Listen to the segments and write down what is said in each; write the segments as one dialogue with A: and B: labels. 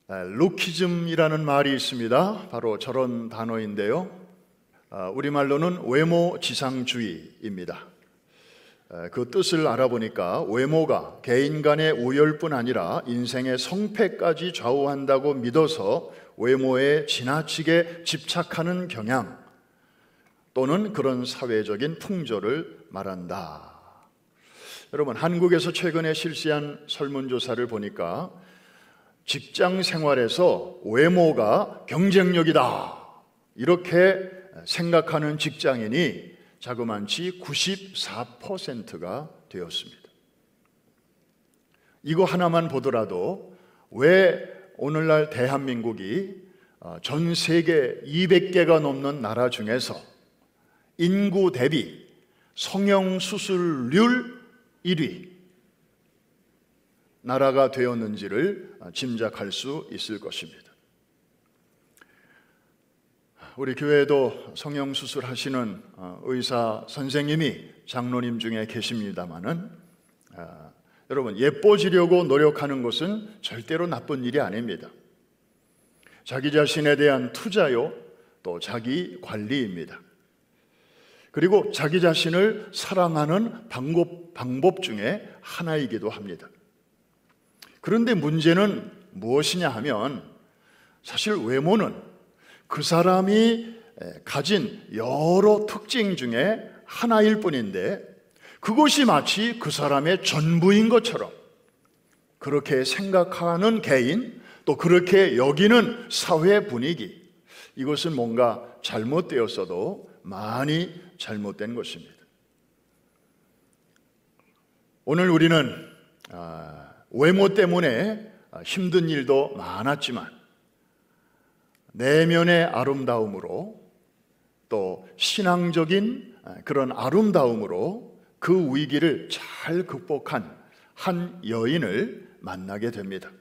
A: 루키즘이라는 말이 있습니다. 바로 저런 단어인데요. 우리말로는 외모지상주의입니다. 그 뜻을 알아보니까 외모가 개인 간의 우열뿐 아니라 인생의 성패까지 좌우한다고 믿어서 외모에 지나치게 집착하는 경향 또는 그런 사회적인 풍조를 말한다. 여러분, 한국에서 최근에 실시한 설문조사를 보니까 직장 생활에서 외모가 경쟁력이다 이렇게 생각하는 직장인이 자그만치 94%가 되었습니다. 이거 하나만 보더라도 왜 오늘날 대한민국이 전 세계 200개가 넘는 나라 중에서 인구 대비 성형수술률 1위 나라가 되었는지를 짐작할 수 있을 것입니다. 우리 교회에도 성형수술 하시는 의사 선생님이 장로님 중에 계십니다마는 여러분, 예뻐지려고 노력하는 것은 절대로 나쁜 일이 아닙니다. 자기 자신에 대한 투자요, 또 자기 관리입니다. 그리고 자기 자신을 사랑하는 방법 중에 하나이기도 합니다. 그런데 문제는 무엇이냐 하면 사실 외모는 그 사람이 가진 여러 특징 중에 하나일 뿐인데 그것이 마치 그 사람의 전부인 것처럼 그렇게 생각하는 개인, 또 그렇게 여기는 사회 분위기, 이것은 뭔가 잘못되었어도 많이 잘못된 것입니다. 오늘 우리는 외모 때문에 힘든 일도 많았지만 내면의 아름다움으로 또 신앙적인 그런 아름다움으로 그 위기를 잘 극복한 한 여인을 만나게 됩니다.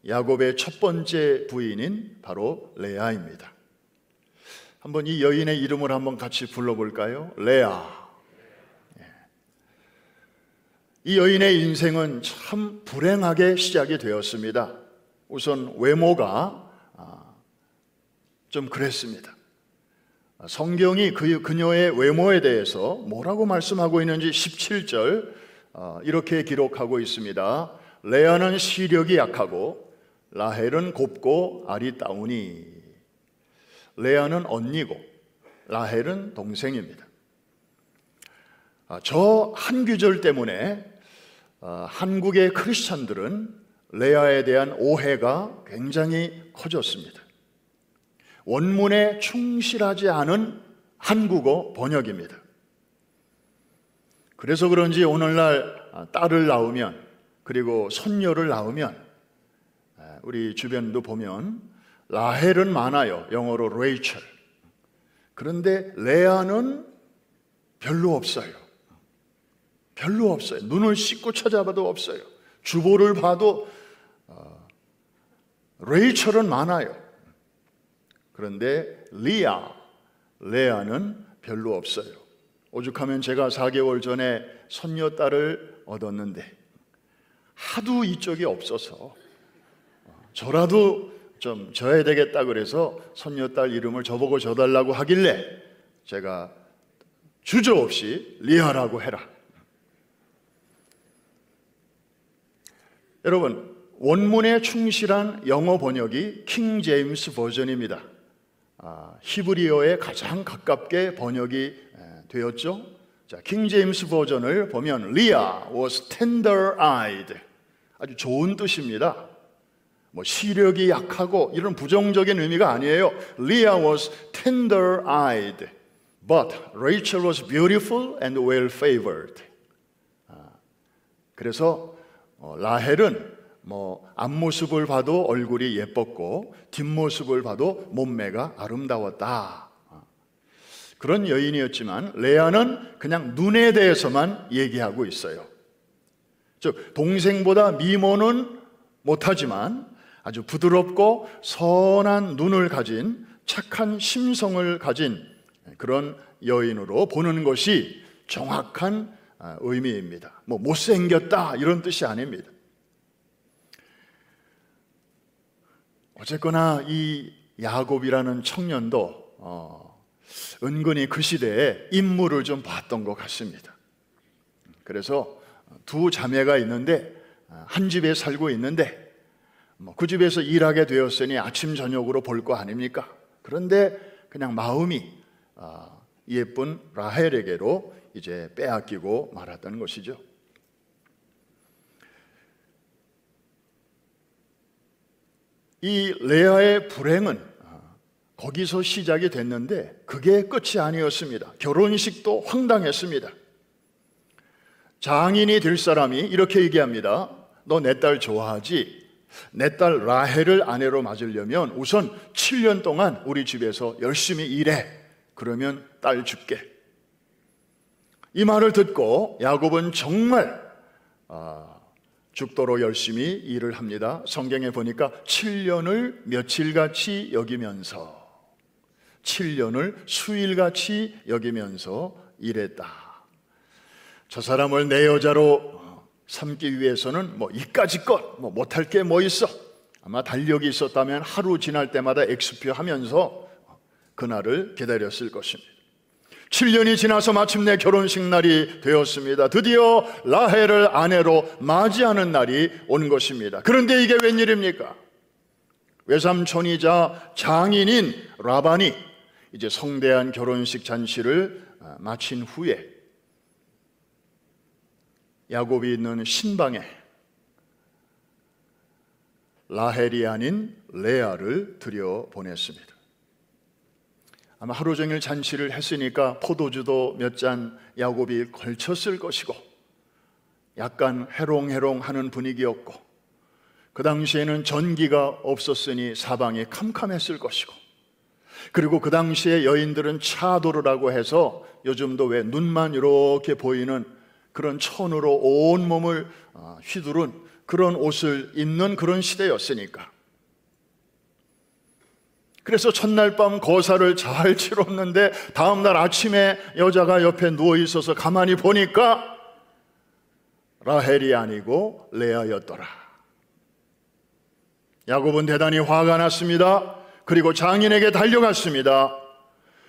A: 야곱의 첫 번째 부인인 바로 레아입니다. 한번 이 여인의 이름을 한번 같이 불러볼까요? 레아. 이 여인의 인생은 참 불행하게 시작이 되었습니다. 우선 외모가 좀 그랬습니다. 성경이 그녀의 외모에 대해서 뭐라고 말씀하고 있는지 17절 이렇게 기록하고 있습니다. 레아는 시력이 약하고 라헬은 곱고 아리따우니. 레아는 언니고 라헬은 동생입니다. 저 한 구절 때문에 한국의 크리스찬들은 레아에 대한 오해가 굉장히 커졌습니다. 원문에 충실하지 않은 한국어 번역입니다. 그래서 그런지 오늘날 딸을 낳으면, 그리고 손녀를 낳으면 우리 주변도 보면 라헬은 많아요. 영어로 레이첼. 그런데 레아는 별로 없어요. 별로 없어요. 눈을 씻고 찾아봐도 없어요. 주보를 봐도 레이첼은 많아요. 그런데 레아는 별로 없어요. 오죽하면 제가 4개월 전에 손녀딸을 얻었는데 하도 이쪽이 없어서 저라도 좀 져야 되겠다 그래서 손녀딸 이름을 저보고 줘달라고 하길래 제가 주저없이 리아라고 해라. 여러분, 원문에 충실한 영어 번역이 킹 제임스 버전입니다. 히브리어에 가장 가깝게 번역이 되었죠. 자, 킹 제임스 버전을 보면 Leah was tender-eyed, 아주 좋은 뜻입니다. 뭐 시력이 약하고 이런 부정적인 의미가 아니에요. Leah was tender-eyed, but Rachel was beautiful and well-favored. 그래서 라헬은 뭐 앞모습을 봐도 얼굴이 예뻤고 뒷모습을 봐도 몸매가 아름다웠다. 그런 여인이었지만 레아는 그냥 눈에 대해서만 얘기하고 있어요. 즉 동생보다 미모는 못하지만 아주 부드럽고 선한 눈을 가진 착한 심성을 가진 그런 여인으로 보는 것이 정확한 의미입니다. 뭐 못생겼다 이런 뜻이 아닙니다. 어쨌거나 이 야곱이라는 청년도 은근히 그 시대에 인물을 좀 봤던 것 같습니다. 그래서 두 자매가 있는데 한 집에 살고 있는데 그 집에서 일하게 되었으니 아침 저녁으로 볼 거 아닙니까? 그런데 그냥 마음이 예쁜 라헬에게로 이제 빼앗기고 말았다는 것이죠. 이 레아의 불행은 거기서 시작이 됐는데 그게 끝이 아니었습니다. 결혼식도 황당했습니다. 장인이 될 사람이 이렇게 얘기합니다. 너 내 딸 좋아하지? 내 딸 라헬을 아내로 맞으려면 우선 7년 동안 우리 집에서 열심히 일해. 그러면 딸 줄게. 이 말을 듣고 야곱은 정말 죽도록 열심히 일을 합니다. 성경에 보니까 7년을 며칠같이 여기면서 7년을 수일같이 여기면서 일했다. 저 사람을 내 여자로 삼기 위해서는 이까지껏 못할 게 뭐 있어? 아마 달력이 있었다면 하루 지날 때마다 엑스표 하면서 그날을 기다렸을 것입니다. 7년이 지나서 마침내 결혼식 날이 되었습니다. 드디어 라헬을 아내로 맞이하는 날이 온 것입니다. 그런데 이게 웬일입니까? 외삼촌이자 장인인 라반이 이제 성대한 결혼식 잔치를 마친 후에 야곱이 있는 신방에 라헬이 아닌 레아를 들여보냈습니다. 아마 하루 종일 잔치를 했으니까 포도주도 몇 잔 야곱이 걸쳤을 것이고 약간 해롱해롱하는 분위기였고 그 당시에는 전기가 없었으니 사방이 캄캄했을 것이고 그리고 그 당시에 여인들은 차도르라고 해서 요즘도 왜 눈만 이렇게 보이는 그런 천으로 온몸을 휘두른 그런 옷을 입는 그런 시대였으니까 그래서 첫날 밤 거사를 잘 치렀는데 다음날 아침에 여자가 옆에 누워있어서 가만히 보니까 라헬이 아니고 레아였더라. 야곱은 대단히 화가 났습니다. 그리고 장인에게 달려갔습니다.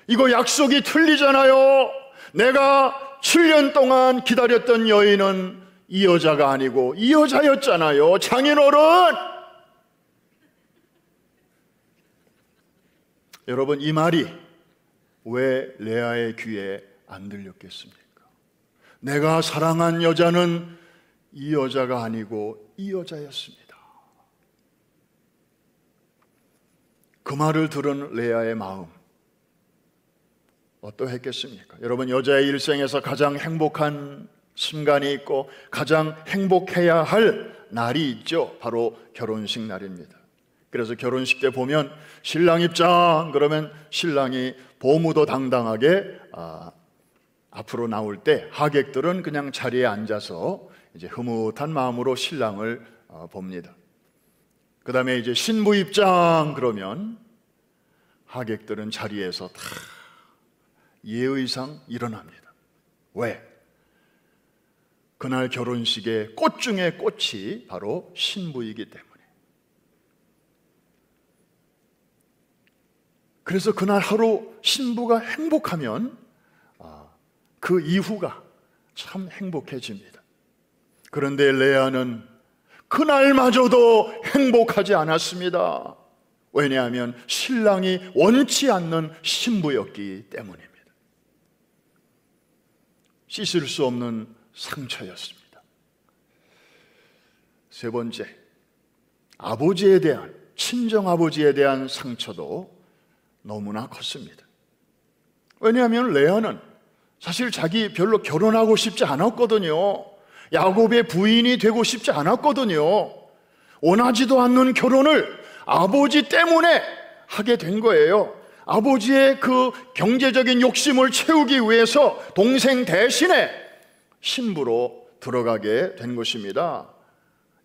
A: 이거 약속이 틀리잖아요. 내가 7년 동안 기다렸던 여인은 이 여자가 아니고 이 여자였잖아요. 장인 어른! 여러분, 이 말이 왜 레아의 귀에 안 들렸겠습니까? 내가 사랑한 여자는 이 여자가 아니고 이 여자였습니다. 그 말을 들은 레아의 마음 어떠했겠습니까? 여러분, 여자의 일생에서 가장 행복한 순간이 있고 가장 행복해야 할 날이 있죠. 바로 결혼식 날입니다. 그래서 결혼식 때 보면 신랑 입장 그러면 신랑이 보무도 당당하게 앞으로 나올 때 하객들은 그냥 자리에 앉아서 이제 흐뭇한 마음으로 신랑을 봅니다. 그 다음에 이제 신부 입장 그러면 하객들은 자리에서 다 예의상 일어납니다. 왜? 그날 결혼식의 꽃 중의 꽃이 바로 신부이기 때문에. 그래서 그날 하루 신부가 행복하면 그 이후가 참 행복해집니다. 그런데 레아는 그날마저도 행복하지 않았습니다. 왜냐하면 신랑이 원치 않는 신부였기 때문입니다. 씻을 수 없는 상처였습니다. 세 번째, 아버지에 대한, 친정아버지에 대한 상처도 너무나 컸습니다. 왜냐하면 레아는 사실 자기 별로 결혼하고 싶지 않았거든요. 야곱의 부인이 되고 싶지 않았거든요. 원하지도 않는 결혼을 아버지 때문에 하게 된 거예요. 아버지의 그 경제적인 욕심을 채우기 위해서 동생 대신에 신부로 들어가게 된 것입니다.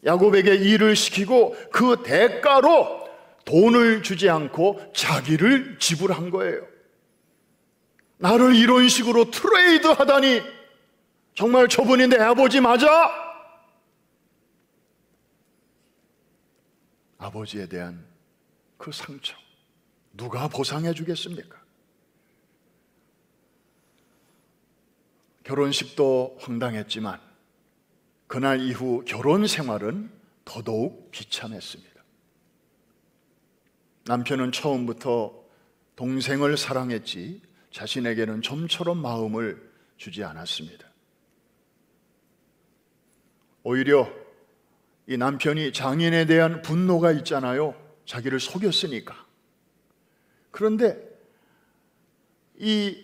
A: 야곱에게 일을 시키고 그 대가로 돈을 주지 않고 자기를 지불한 거예요. 나를 이런 식으로 트레이드 하다니 정말 저분이 내 아버지 맞아? 아버지에 대한 그 상처 누가 보상해 주겠습니까? 결혼식도 황당했지만 그날 이후 결혼 생활은 더더욱 비참했습니다. 남편은 처음부터 동생을 사랑했지 자신에게는 좀처럼 마음을 주지 않았습니다. 오히려 이 남편이 장인에 대한 분노가 있잖아요. 자기를 속였으니까. 그런데 이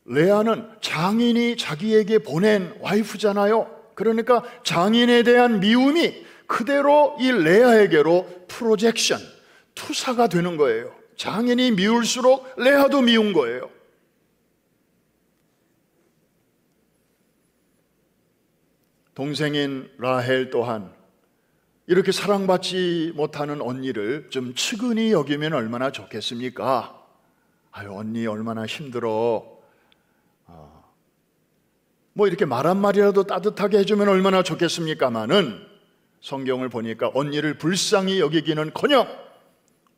A: 레아는 장인이 자기에게 보낸 와이프잖아요. 그러니까 장인에 대한 미움이 그대로 이 레아에게로 프로젝션, 투사가 되는 거예요. 장인이 미울수록 레아도 미운 거예요. 동생인 라헬 또한 이렇게 사랑받지 못하는 언니를 좀 측은히 여기면 얼마나 좋겠습니까? 아유, 언니 얼마나 힘들어. 뭐 이렇게 말 한마디라도 따뜻하게 해주면 얼마나 좋겠습니까마는 성경을 보니까 언니를 불쌍히 여기기는커녕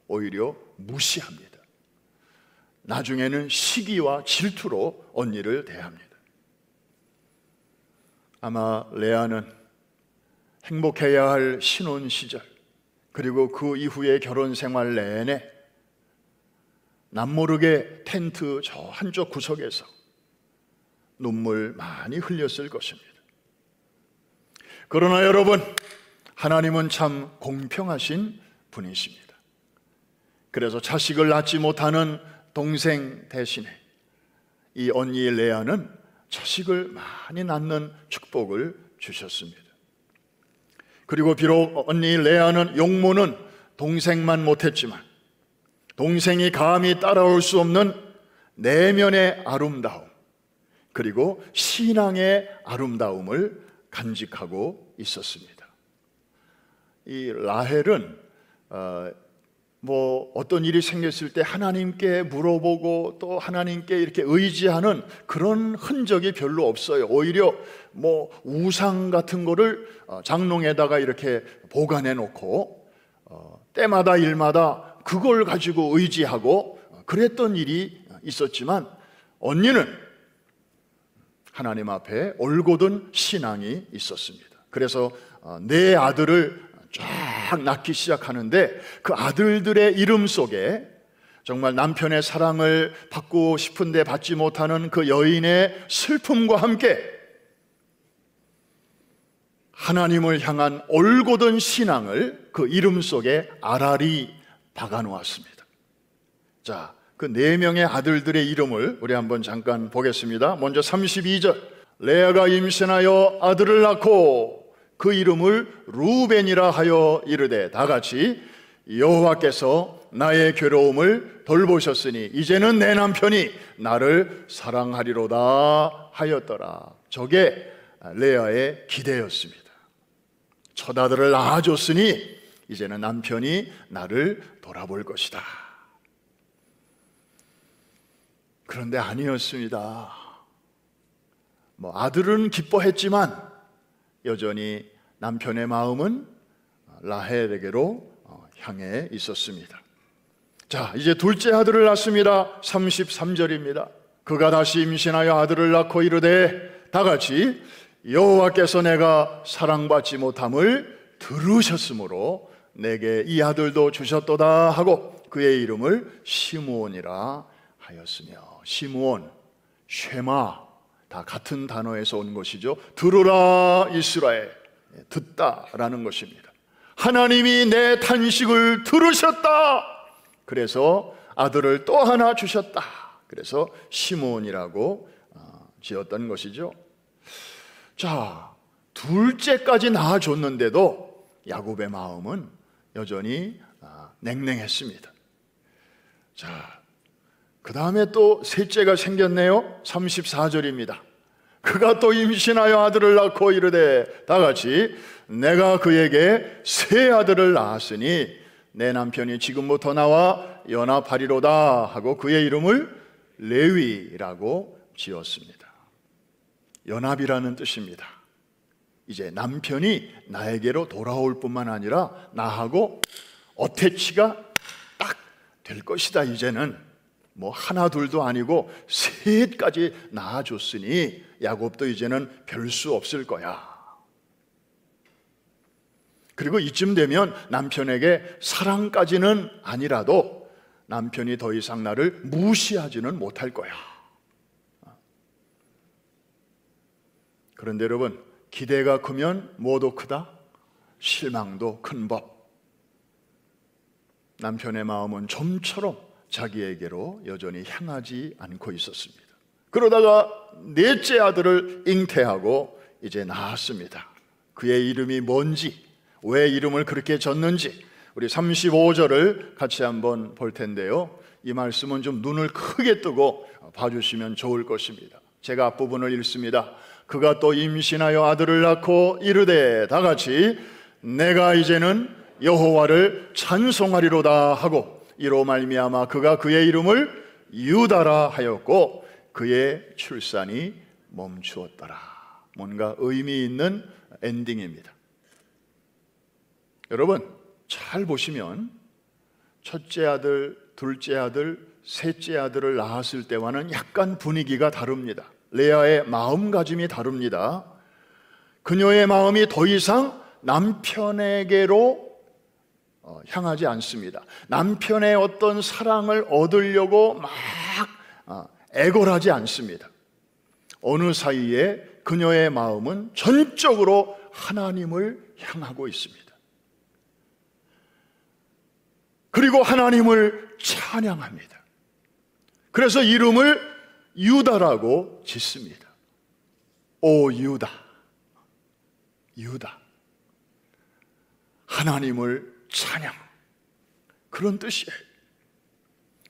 A: 오히려 무시합니다. 나중에는 시기와 질투로 언니를 대합니다. 아마 레아는 행복해야 할 신혼 시절 그리고 그 이후의 결혼 생활 내내 남모르게 텐트 저 한쪽 구석에서 눈물 많이 흘렸을 것입니다. 그러나 여러분, 하나님은 참 공평하신 분이십니다. 그래서 자식을 낳지 못하는 동생 대신에 이 언니 레아는 자식을 많이 낳는 축복을 주셨습니다. 그리고 비록 언니 레아는 용모는 동생만 못했지만 동생이 감히 따라올 수 없는 내면의 아름다움 그리고 신앙의 아름다움을 간직하고 있었습니다. 이 라헬은 어떤 일이 생겼을 때 하나님께 물어보고 또 하나님께 이렇게 의지하는 그런 흔적이 별로 없어요. 오히려 우상 같은 거를 장롱에다가 이렇게 보관해 놓고 때마다 일마다 그걸 가지고 의지하고 그랬던 일이 있었지만 언니는 하나님 앞에 올곧은 신앙이 있었습니다. 그래서 네 아들을 쫙 낳기 시작하는데 그 아들들의 이름 속에 정말 남편의 사랑을 받고 싶은데 받지 못하는 그 여인의 슬픔과 함께 하나님을 향한 올곧은 신앙을 그 이름 속에 아라리 박아놓았습니다. 자, 그 네 명의 아들들의 이름을 우리 한번 잠깐 보겠습니다. 먼저 32절, 레아가 임신하여 아들을 낳고 그 이름을 루벤이라 하여 이르되, 다 같이 여호와께서 나의 괴로움을 돌보셨으니 이제는 내 남편이 나를 사랑하리로다 하였더라. 저게 레아의 기대였습니다. 첫 아들을 낳아줬으니 이제는 남편이 나를 돌아볼 것이다. 그런데 아니었습니다. 아들은 기뻐했지만 여전히 남편의 마음은 라헬에게로 향해 있었습니다. 자, 이제 둘째 아들을 낳습니다. 33절입니다. 그가 다시 임신하여 아들을 낳고 이르되, 다 같이 여호와께서 내가 사랑받지 못함을 들으셨으므로 내게 이 아들도 주셨도다 하고 그의 이름을 시므온이라 하였으며, 시므온, 쉐마 다 같은 단어에서 온 것이죠. 들으라 이스라엘, 듣다라는 것입니다. 하나님이 내 탄식을 들으셨다. 그래서 아들을 또 하나 주셨다. 그래서 시므온이라고 지었던 것이죠. 자, 둘째까지 낳아줬는데도 야곱의 마음은 여전히 냉랭했습니다. 자, 그 다음에 또 셋째가 생겼네요. 34절입니다. 그가 또 임신하여 아들을 낳고 이르되, 다 같이 내가 그에게 세 아들을 낳았으니 내 남편이 지금부터 나와 연합하리로다 하고 그의 이름을 레위라고 지었습니다. 연합이라는 뜻입니다. 이제 남편이 나에게로 돌아올 뿐만 아니라 나하고 어태치가 딱 될 것이다. 이제는 뭐 하나 둘도 아니고 셋까지 낳아줬으니 야곱도 이제는 별 수 없을 거야. 그리고 이쯤 되면 남편에게 사랑까지는 아니라도 남편이 더 이상 나를 무시하지는 못할 거야. 그런데 여러분, 기대가 크면 뭐도 크다? 실망도 큰 법. 남편의 마음은 좀처럼 자기에게로 여전히 향하지 않고 있었습니다. 그러다가 넷째 아들을 잉태하고 이제 낳았습니다. 그의 이름이 뭔지, 왜 이름을 그렇게 졌는지 우리 35절을 같이 한번 볼 텐데요. 이 말씀은 좀 눈을 크게 뜨고 봐주시면 좋을 것입니다. 제가 앞부분을 읽습니다. 그가 또 임신하여 아들을 낳고 이르되 다같이 내가 이제는 여호와를 찬송하리로다 하고 이로 말미암아 그가 그의 이름을 유다라 하였고 그의 출산이 멈추었더라. 뭔가 의미 있는 엔딩입니다. 여러분, 잘 보시면 첫째 아들, 둘째 아들, 셋째 아들을 낳았을 때와는 약간 분위기가 다릅니다. 레아의 마음가짐이 다릅니다. 그녀의 마음이 더 이상 남편에게로 향하지 않습니다. 남편의 어떤 사랑을 얻으려고 막 애걸하지 않습니다. 어느 사이에 그녀의 마음은 전적으로 하나님을 향하고 있습니다. 그리고 하나님을 찬양합니다. 그래서 이름을 유다라고 짓습니다. 오 유다, 유다, 하나님을 찬양, 그런 뜻이에요.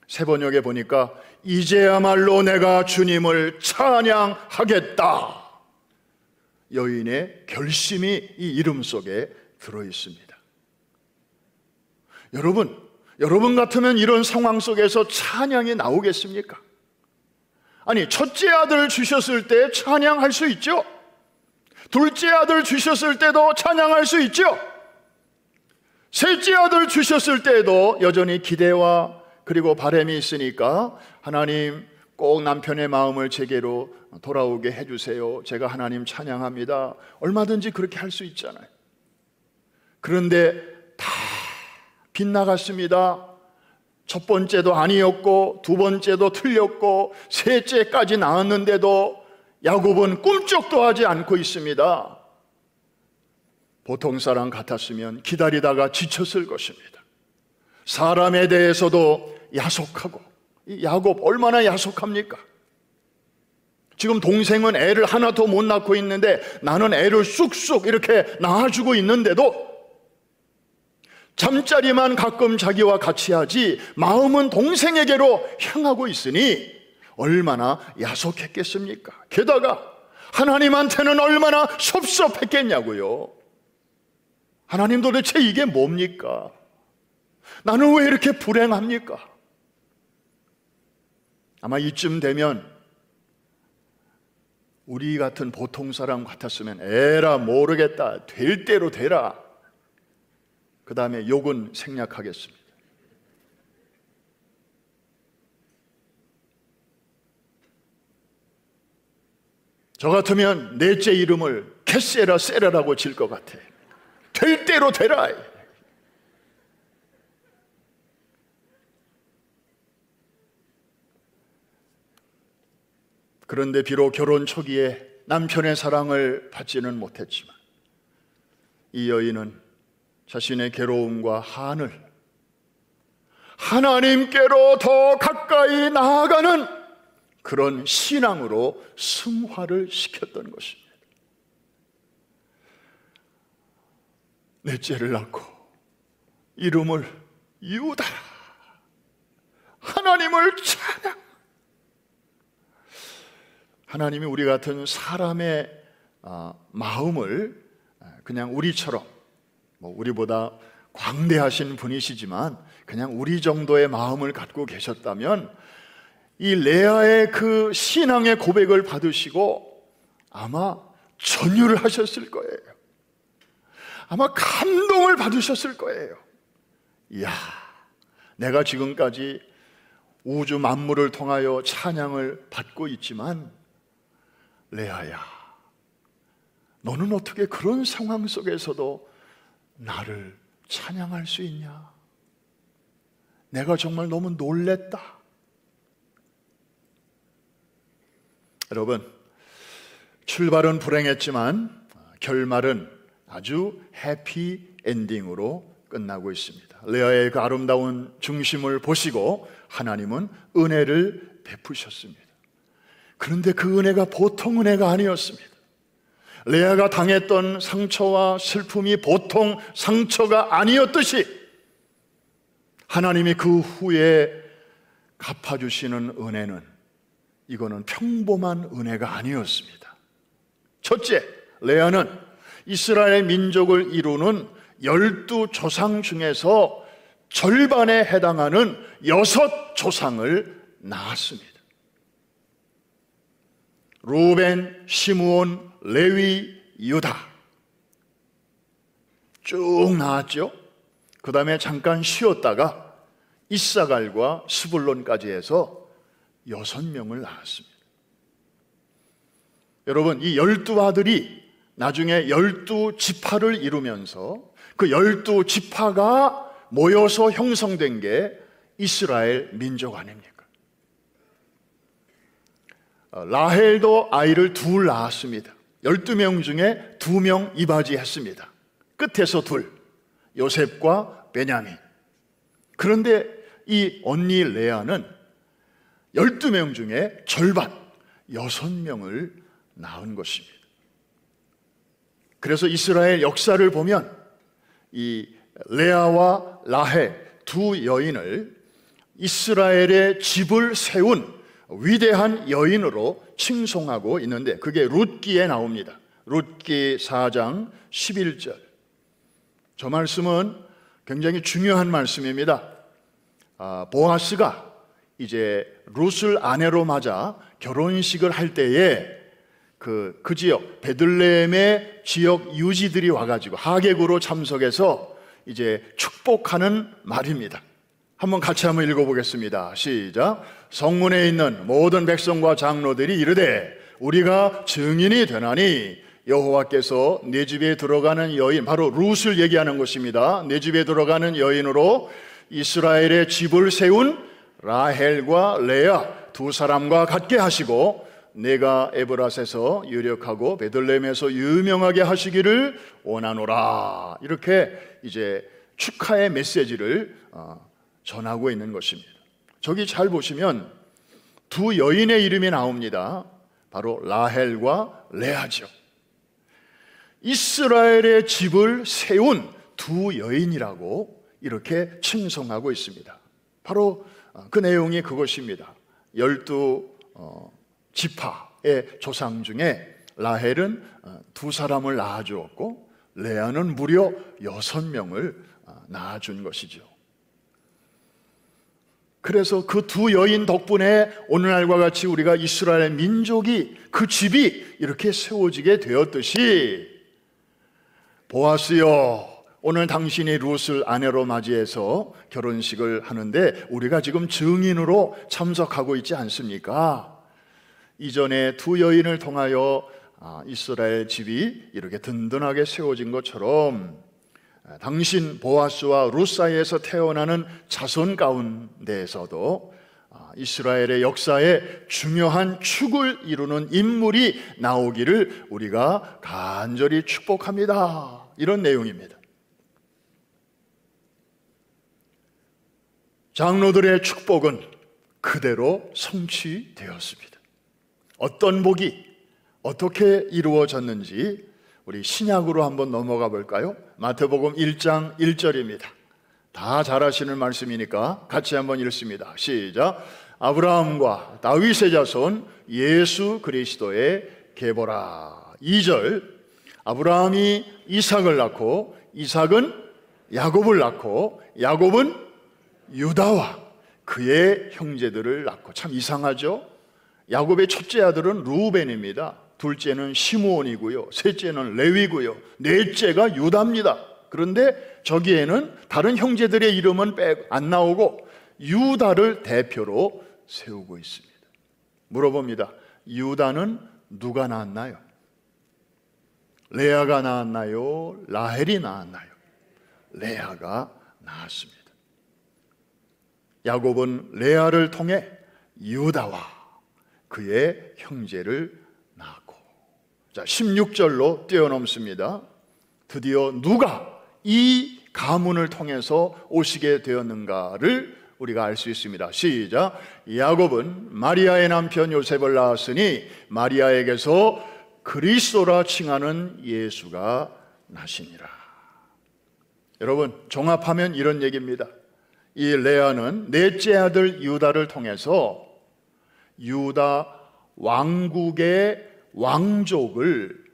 A: 새 번역에 보니까 이제야말로 내가 주님을 찬양하겠다. 여인의 결심이 이 이름 속에 들어있습니다. 여러분 같으면 이런 상황 속에서 찬양이 나오겠습니까? 아니, 첫째 아들 주셨을 때 찬양할 수 있죠. 둘째 아들 주셨을 때도 찬양할 수 있죠. 셋째 아들 주셨을 때도 여전히 기대와 그리고 바람이 있으니까 하나님 꼭 남편의 마음을 제게로 돌아오게 해주세요. 제가 하나님 찬양합니다. 얼마든지 그렇게 할 수 있잖아요. 그런데 다 빗나갔습니다. 첫 번째도 아니었고 두 번째도 틀렸고 셋째까지 나왔는데도 야곱은 꿈쩍도 하지 않고 있습니다. 보통 사람 같았으면 기다리다가 지쳤을 것입니다. 사람에 대해서도 야속하고, 이 야곱 얼마나 야속합니까? 지금 동생은 애를 하나 더 못 낳고 있는데 나는 애를 쑥쑥 이렇게 낳아주고 있는데도 잠자리만 가끔 자기와 같이 하지 마음은 동생에게로 향하고 있으니 얼마나 야속했겠습니까? 게다가 하나님한테는 얼마나 섭섭했겠냐고요. 하나님 도대체 이게 뭡니까? 나는 왜 이렇게 불행합니까? 아마 이쯤 되면 우리 같은 보통 사람 같았으면 에라 모르겠다, 될 대로 되라, 그 다음에 욕은 생략하겠습니다. 저 같으면 넷째 이름을 캐세라 세라라고 질 것 같아. 될 대로 되라. 그런데 비록 결혼 초기에 남편의 사랑을 받지는 못했지만 이 여인은 자신의 괴로움과 한을 하나님께로 더 가까이 나아가는 그런 신앙으로 승화를 시켰던 것입니다. 넷째를 낳고 이름을 유다라, 하나님을 찬양. 하나님이 우리 같은 사람의 마음을 그냥 우리처럼, 우리보다 광대하신 분이시지만 그냥 우리 정도의 마음을 갖고 계셨다면 이 레아의 그 신앙의 고백을 받으시고 아마 전율을 하셨을 거예요. 아마 감동을 받으셨을 거예요. 이야, 내가 지금까지 우주 만물을 통하여 찬양을 받고 있지만 레아야, 너는 어떻게 그런 상황 속에서도 나를 찬양할 수 있냐? 내가 정말 너무 놀랬다. 여러분, 출발은 불행했지만 결말은 아주 해피 엔딩으로 끝나고 있습니다. 레아의 그 아름다운 중심을 보시고 하나님은 은혜를 베푸셨습니다. 그런데 그 은혜가 보통 은혜가 아니었습니다. 레아가 당했던 상처와 슬픔이 보통 상처가 아니었듯이 하나님이 그 후에 갚아주시는 은혜는, 이거는 평범한 은혜가 아니었습니다. 첫째, 레아는 이스라엘 민족을 이루는 12조상 중에서 절반에 해당하는 6조상을 낳았습니다. 루벤, 시므온, 레위, 유다 쭉 낳았죠. 그 다음에 잠깐 쉬었다가 이사갈과 스불론까지 해서 6명을 낳았습니다. 여러분, 이 12아들이 나중에 12지파를 이루면서 그 12지파가 모여서 형성된 게 이스라엘 민족 아닙니까? 라헬도 아이를 둘 낳았습니다. 12명 중에 2명 이바지했습니다. 끝에서 둘, 요셉과 베냐민. 그런데 이 언니 레아는 12명 중에 절반, 6명을 낳은 것입니다. 그래서 이스라엘 역사를 보면 이 레아와 라헬 두 여인을 이스라엘의 집을 세운 위대한 여인으로 칭송하고 있는데, 그게 룻기에 나옵니다. 룻기 4장 11절. 저 말씀은 굉장히 중요한 말씀입니다. 보아스가 이제 룻을 아내로 맞아 결혼식을 할 때에 그 지역 베들레헴의 지역 유지들이 와가지고 하객으로 참석해서 이제 축복하는 말입니다. 한번 같이 한번 읽어보겠습니다. 시작. 성문에 있는 모든 백성과 장로들이 이르되 우리가 증인이 되나니 여호와께서 내 집에 들어가는 여인, 바로 룻을 얘기하는 것입니다. 내 집에 들어가는 여인으로 이스라엘의 집을 세운 라헬과 레아 두 사람과 같게 하시고 내가 에브라스에서 유력하고 베들레헴에서 유명하게 하시기를 원하노라. 이렇게 이제 축하의 메시지를 전하고 있는 것입니다. 저기 잘 보시면 두 여인의 이름이 나옵니다. 바로 라헬과 레아죠. 이스라엘의 집을 세운 두 여인이라고 이렇게 칭송하고 있습니다. 바로 그 내용이 그것입니다. 12지파의 조상 중에 라헬은 두 사람을 낳아주었고 레아는 무려 6명을 낳아준 것이죠. 그래서 그 두 여인 덕분에 오늘날과 같이 우리가 이스라엘 민족이, 그 집이 이렇게 세워지게 되었듯이, 보아스여, 오늘 당신이 룻을 아내로 맞이해서 결혼식을 하는데 우리가 지금 증인으로 참석하고 있지 않습니까? 이전에 두 여인을 통하여 이스라엘 집이 이렇게 든든하게 세워진 것처럼 당신 보아스와 룻 사이에서 태어나는 자손 가운데에서도 이스라엘의 역사에 중요한 축을 이루는 인물이 나오기를 우리가 간절히 축복합니다. 이런 내용입니다. 장로들의 축복은 그대로 성취되었습니다. 어떤 복이 어떻게 이루어졌는지 우리 신약으로 한번 넘어가 볼까요? 마태복음 1장 1절입니다. 다 잘 아시는 말씀이니까 같이 한번 읽습니다. 시작. 아브라함과 다윗의 자손 예수 그리스도의 계보라. 2절. 아브라함이 이삭을 낳고 이삭은 야곱을 낳고 야곱은 유다와 그의 형제들을 낳고. 참 이상하죠? 야곱의 첫째 아들은 루벤입니다. 둘째는 시므온이고요, 셋째는 레위고요, 넷째가 유다입니다. 그런데 저기에는 다른 형제들의 이름은 안 나오고 유다를 대표로 세우고 있습니다. 물어봅니다. 유다는 누가 낳았나요? 레아가 낳았나요? 라헬이 낳았나요? 레아가 낳았습니다. 야곱은 레아를 통해 유다와 그의 형제를 낳았고, 자 16절로 뛰어넘습니다. 드디어 누가 이 가문을 통해서 오시게 되었는가를 우리가 알 수 있습니다. 시작. 야곱은 마리아의 남편 요셉을 낳았으니 마리아에게서 그리스도라 칭하는 예수가 나시니라. 여러분, 종합하면 이런 얘기입니다. 이 레아는 넷째 아들 유다를 통해서 유다 왕국의 왕족을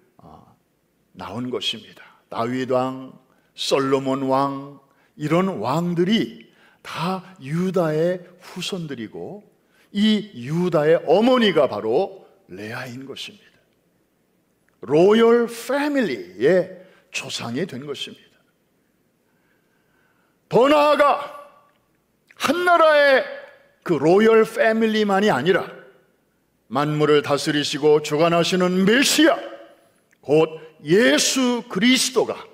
A: 낳은 것입니다. 다윗 왕, 솔로몬 왕, 이런 왕들이 다 유다의 후손들이고 이 유다의 어머니가 바로 레아인 것입니다. 로열 패밀리의 조상이 된 것입니다. 더 나아가 한나라의 그 로열 패밀리만이 아니라 만물을 다스리시고 주관하시는 메시아, 곧 예수 그리스도가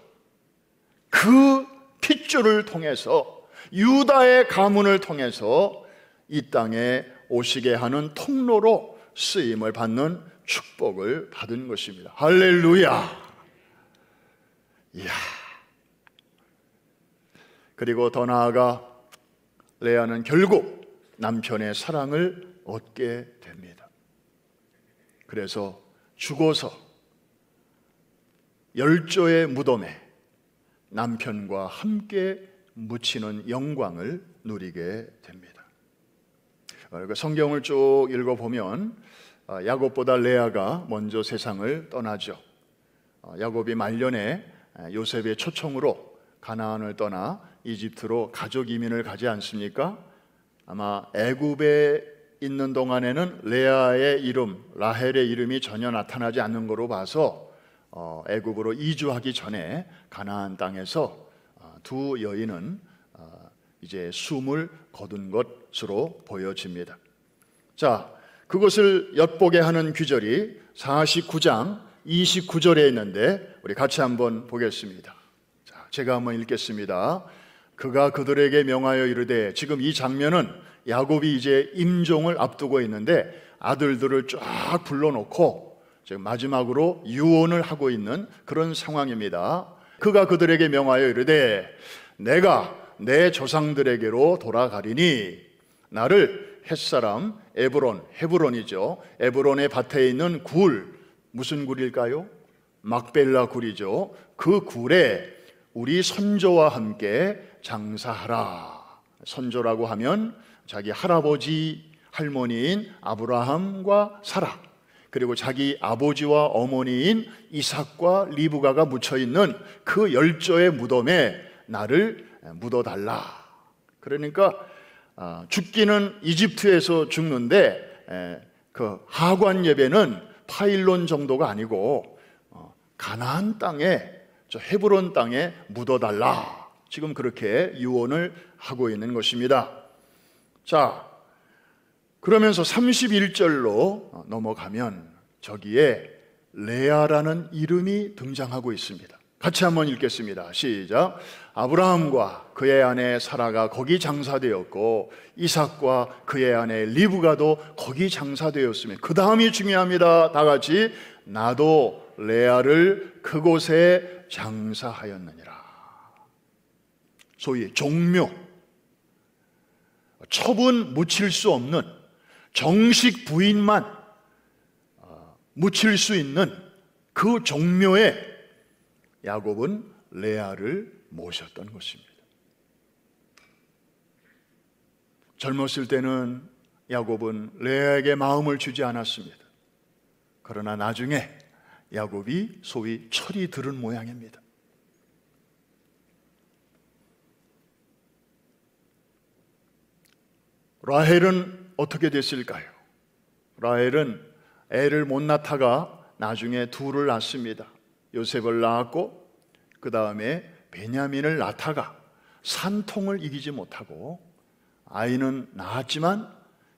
A: 그 핏줄을 통해서 유다의 가문을 통해서 이 땅에 오시게 하는 통로로 쓰임을 받는 축복을 받은 것입니다. 할렐루야. 이야. 그리고 더 나아가 레아는 결국 남편의 사랑을 얻게 됩니다. 그래서 죽어서 열조의 무덤에 남편과 함께 묻히는 영광을 누리게 됩니다. 성경을 쭉 읽어보면 야곱보다 레아가 먼저 세상을 떠나죠. 야곱이 말년에 요셉의 초청으로 가나안을 떠나 이집트로 가족 이민을 가지 않습니까? 아마 애굽에 있는 동안에는 레아의 이름, 라헬의 이름이 전혀 나타나지 않는 거로 봐서 애굽으로 이주하기 전에 가나안 땅에서 두 여인은 이제 숨을 거둔 것으로 보여집니다. 자, 그것을 엿보게 하는 규절이 49장 29절에 있는데 우리 같이 한번 보겠습니다. 자, 제가 한번 읽겠습니다. 그가 그들에게 명하여 이르되, 지금 이 장면은 야곱이 이제 임종을 앞두고 있는데 아들들을 쫙 불러놓고 지금 마지막으로 유언을 하고 있는 그런 상황입니다. 그가 그들에게 명하여 이르되, 내가 내 조상들에게로 돌아가리니 나를 햇사람 헤브론이죠. 에브론의 밭에 있는 굴, 무슨 굴일까요? 막벨라 굴이죠. 그 굴에 우리 선조와 함께 장사하라. 선조라고 하면 자기 할아버지 할머니인 아브라함과 사라, 그리고 자기 아버지와 어머니인 이삭과 리브가가 묻혀있는 그 열조의 무덤에 나를 묻어달라. 그러니까 죽기는 이집트에서 죽는데 그 하관 예배는 파일론 정도가 아니고 가나안 땅에, 저 헤브론 땅에 묻어달라. 지금 그렇게 유언을 하고 있는 것입니다. 자, 그러면서 31절로 넘어가면 저기에 레아라는 이름이 등장하고 있습니다. 같이 한번 읽겠습니다. 시작. 아브라함과 그의 아내 사라가 거기 장사되었고 이삭과 그의 아내 리브가도 거기 장사되었으며, 그 다음이 중요합니다. 다 같이, 나도 레아를 그곳에 장사하였느니라. 소위 종묘, 처분 묻힐 수 없는 정식 부인만 묻힐 수 있는 그 종묘에 야곱은 레아를 모셨던 것입니다. 젊었을 때는 야곱은 레아에게 마음을 주지 않았습니다. 그러나 나중에 야곱이 소위 철이 들은 모양입니다. 라헬은 어떻게 됐을까요? 라헬은 애를 못 낳다가 나중에 둘을 낳습니다. 요셉을 낳았고 그 다음에 베냐민을 낳다가 산통을 이기지 못하고 아이는 낳았지만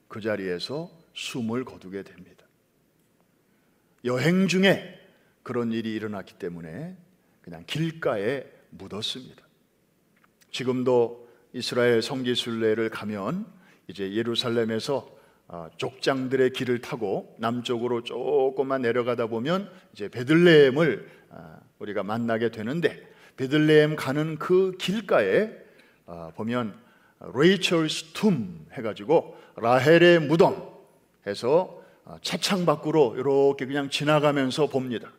A: 그 자리에서 숨을 거두게 됩니다. 여행 중에 그런 일이 일어났기 때문에 그냥 길가에 묻었습니다. 지금도 이스라엘 성지순례를 가면 이제 예루살렘에서 족장들의 길을 타고 남쪽으로 조금만 내려가다 보면 이제 베들레헴을 우리가 만나게 되는데, 베들레헴 가는 그 길가에 보면 레이첼스 툼 해가지고 라헬의 무덤 해서 차창 밖으로 이렇게 그냥 지나가면서 봅니다.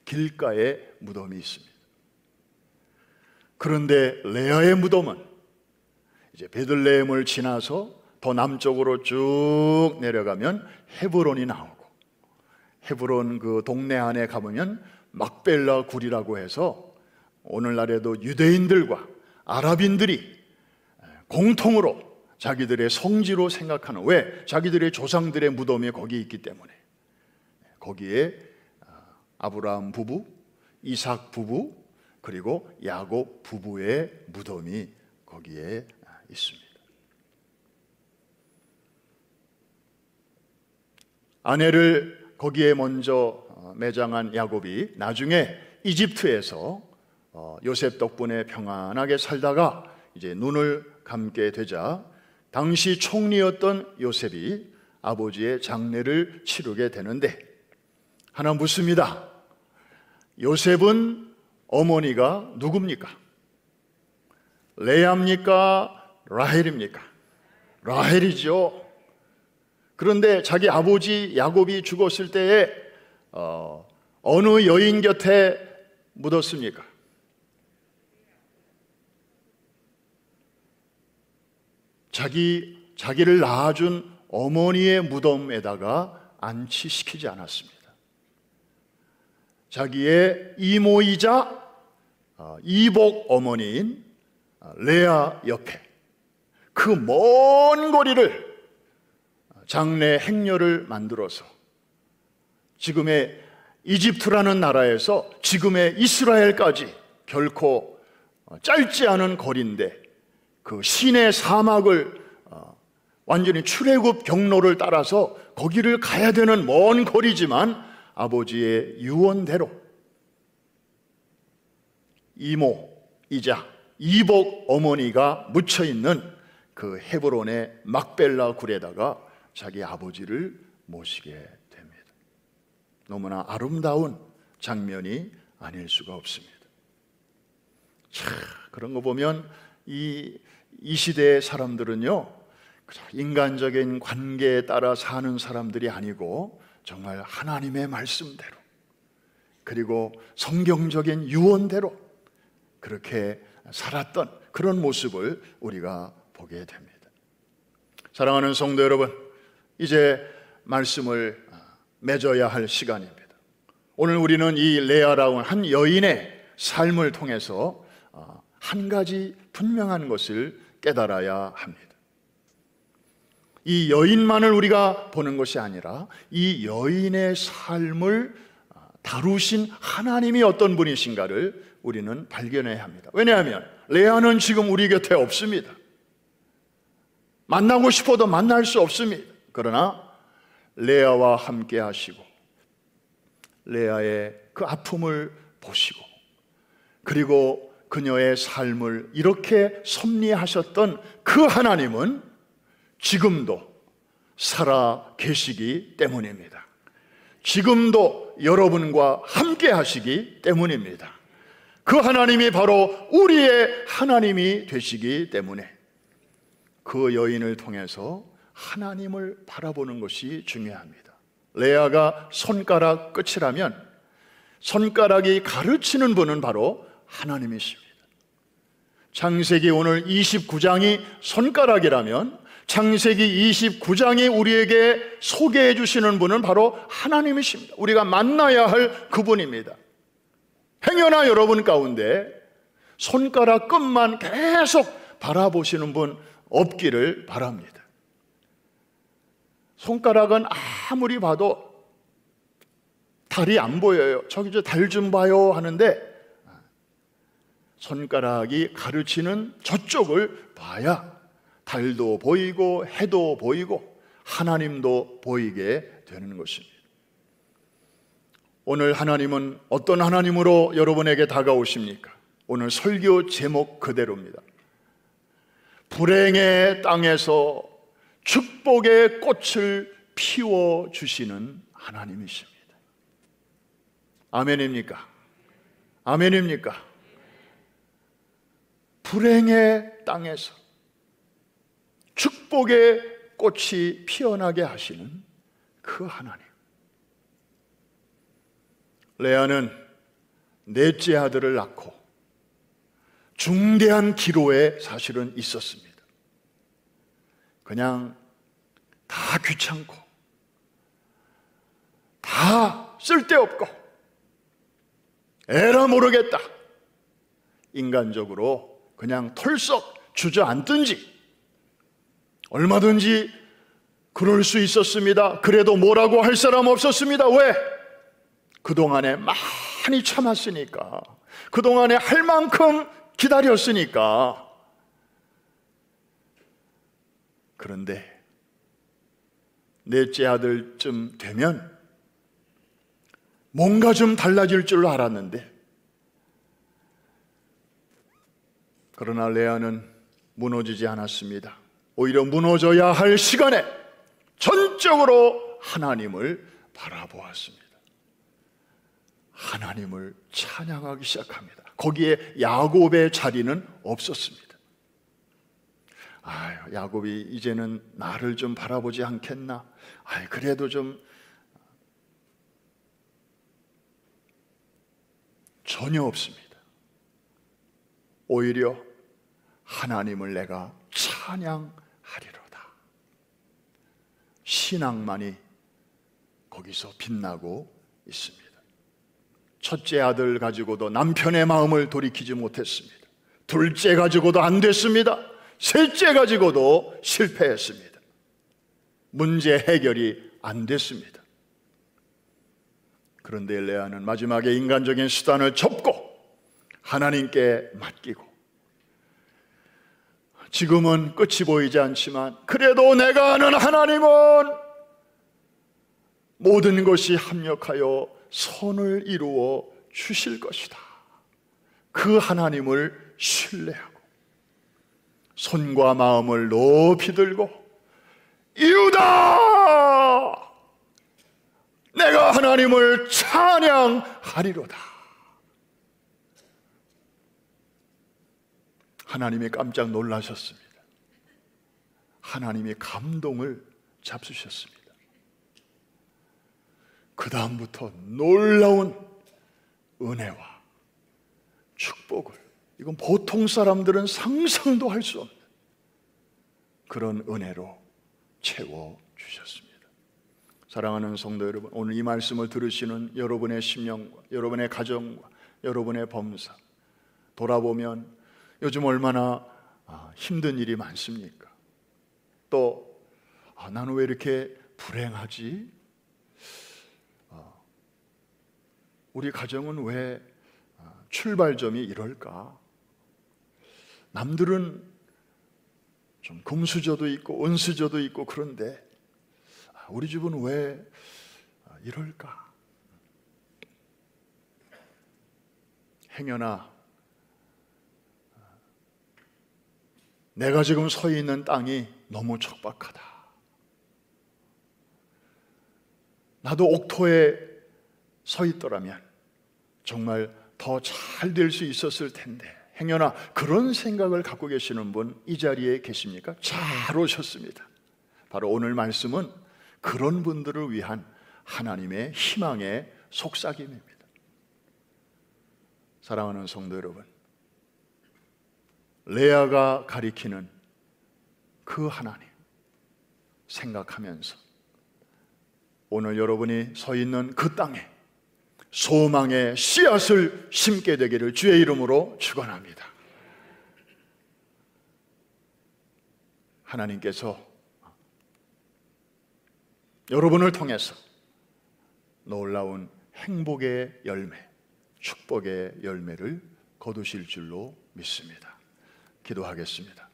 A: 길가에 무덤이 있습니다. 그런데 레아의 무덤은 이제 베들레헴을 지나서 더 남쪽으로 쭉 내려가면 헤브론이 나오고, 헤브론 그 동네 안에 가보면 막벨라 굴이라고 해서 오늘날에도 유대인들과 아랍인들이 공통으로 자기들의 성지로 생각하는, 왜? 자기들의 조상들의 무덤이 거기 있기 때문에. 거기에 아브라함 부부, 이삭 부부, 그리고 야곱 부부의 무덤이 거기에 있습니다. 아내를 거기에 먼저 매장한 야곱이 나중에 이집트에서 요셉 덕분에 평안하게 살다가 이제 눈을 감게 되자 당시 총리였던 요셉이 아버지의 장례를 치르게 되는데, 하나 묻습니다. 요셉은 어머니가 누굽니까? 레아입니까? 라헬입니까? 라헬이죠. 그런데 자기 아버지 야곱이 죽었을 때에 어느 여인 곁에 묻었습니까? 자기를 낳아준 어머니의 무덤에다가 안치시키지 않았습니다. 자기의 이모이자 이복 어머니인 레아 옆에 그 먼 거리를 장례 행렬을 만들어서 지금의 이집트라는 나라에서 지금의 이스라엘까지 결코 짧지 않은 거리인데, 그 시내 사막을 완전히 출애굽 경로를 따라서 거기를 가야 되는 먼 거리지만 아버지의 유언대로 이모이자 이복 어머니가 묻혀있는 그 헤브론의 막벨라 굴에다가 자기 아버지를 모시게 됩니다. 너무나 아름다운 장면이 아닐 수가 없습니다. 참, 그런 거 보면 이 시대의 사람들은요, 인간적인 관계에 따라 사는 사람들이 아니고 정말 하나님의 말씀대로, 그리고 성경적인 유언대로 그렇게 살았던 그런 모습을 우리가 보게 됩니다. 사랑하는 성도 여러분, 이제 말씀을 맺어야 할 시간입니다. 오늘 우리는 이 레아라운 한 여인의 삶을 통해서 한 가지 분명한 것을 깨달아야 합니다. 이 여인만을 우리가 보는 것이 아니라 이 여인의 삶을 다루신 하나님이 어떤 분이신가를 우리는 발견해야 합니다. 왜냐하면 레아는 지금 우리 곁에 없습니다. 만나고 싶어도 만날 수 없습니다. 그러나 레아와 함께 하시고 레아의 그 아픔을 보시고 그리고 그녀의 삶을 이렇게 섭리하셨던 그 하나님은 지금도 살아 계시기 때문입니다. 지금도 여러분과 함께 하시기 때문입니다. 그 하나님이 바로 우리의 하나님이 되시기 때문에 그 여인을 통해서 하나님을 바라보는 것이 중요합니다. 레아가 손가락 끝이라면 손가락이 가르치는 분은 바로 하나님이십니다. 창세기 오늘 29장이 손가락이라면 창세기 29장이 우리에게 소개해 주시는 분은 바로 하나님이십니다. 우리가 만나야 할 그분입니다. 행여나 여러분 가운데 손가락 끝만 계속 바라보시는 분 없기를 바랍니다. 손가락은 아무리 봐도 달이 안 보여요. 저기 저 달 좀 봐요 하는데 손가락이 가르치는 저쪽을 봐야 달도 보이고 해도 보이고 하나님도 보이게 되는 것입니다. 오늘 하나님은 어떤 하나님으로 여러분에게 다가오십니까? 오늘 설교 제목 그대로입니다. 불행의 땅에서 축복의 꽃을 피워주시는 하나님이십니다. 아멘입니까? 아멘입니까? 불행의 땅에서 축복의 꽃이 피어나게 하시는 그 하나님. 레아는 넷째 아들을 낳고 중대한 기로에 사실은 있었습니다. 그냥 다 귀찮고 다 쓸데없고 에라 모르겠다, 인간적으로 그냥 털썩 주저앉든지 얼마든지 그럴 수 있었습니다. 그래도 뭐라고 할 사람 없었습니다. 왜? 그동안에 많이 참았으니까, 그동안에 할 만큼 기다렸으니까. 그런데 넷째 아들쯤 되면 뭔가 좀 달라질 줄 알았는데, 그러나 레아는 무너지지 않았습니다. 오히려 무너져야 할 시간에 전적으로 하나님을 바라보았습니다. 하나님을 찬양하기 시작합니다. 거기에 야곱의 자리는 없었습니다. 야곱이 이제는 나를 좀 바라보지 않겠나? 그래도 좀, 전혀 없습니다. 오히려 하나님을 내가 찬양하리로다. 신앙만이 거기서 빛나고 있습니다. 첫째 아들 가지고도 남편의 마음을 돌이키지 못했습니다. 둘째 가지고도 안 됐습니다. 셋째 가지고도 실패했습니다. 문제 해결이 안 됐습니다. 그런데 레아는 마지막에 인간적인 수단을 접고 하나님께 맡기고, 지금은 끝이 보이지 않지만 그래도 내가 아는 하나님은 모든 것이 합력하여 선을 이루어 주실 것이다. 그 하나님을 신뢰하고 손과 마음을 높이 들고, 이유다! 내가 하나님을 찬양하리로다. 하나님이 깜짝 놀라셨습니다. 하나님이 감동을 잡수셨습니다. 그 다음부터 놀라운 은혜와 축복을, 이건 보통 사람들은 상상도 할 수 없는 그런 은혜로 채워주셨습니다. 사랑하는 성도 여러분, 오늘 이 말씀을 들으시는 여러분의 심령과 여러분의 가정과 여러분의 범사 돌아보면 요즘 얼마나 힘든 일이 많습니까? 또 나는 왜 이렇게 불행하지? 우리 가정은 왜 출발점이 이럴까? 남들은 좀 금수저도 있고 은수저도 있고 그런데 우리 집은 왜 이럴까? 행여나 내가 지금 서 있는 땅이 너무 척박하다. 나도 옥토에 서 있더라면 정말 더 잘 될 수 있었을 텐데. 행여나 그런 생각을 갖고 계시는 분 이 자리에 계십니까? 잘 오셨습니다. 바로 오늘 말씀은 그런 분들을 위한 하나님의 희망의 속삭임입니다. 사랑하는 성도 여러분, 레아가 가리키는 그 하나님 생각하면서 오늘 여러분이 서 있는 그 땅에 소망의 씨앗을 심게 되기를 주의 이름으로 축원합니다. 하나님께서 여러분을 통해서 놀라운 행복의 열매, 축복의 열매를 거두실 줄로 믿습니다. 기도하겠습니다.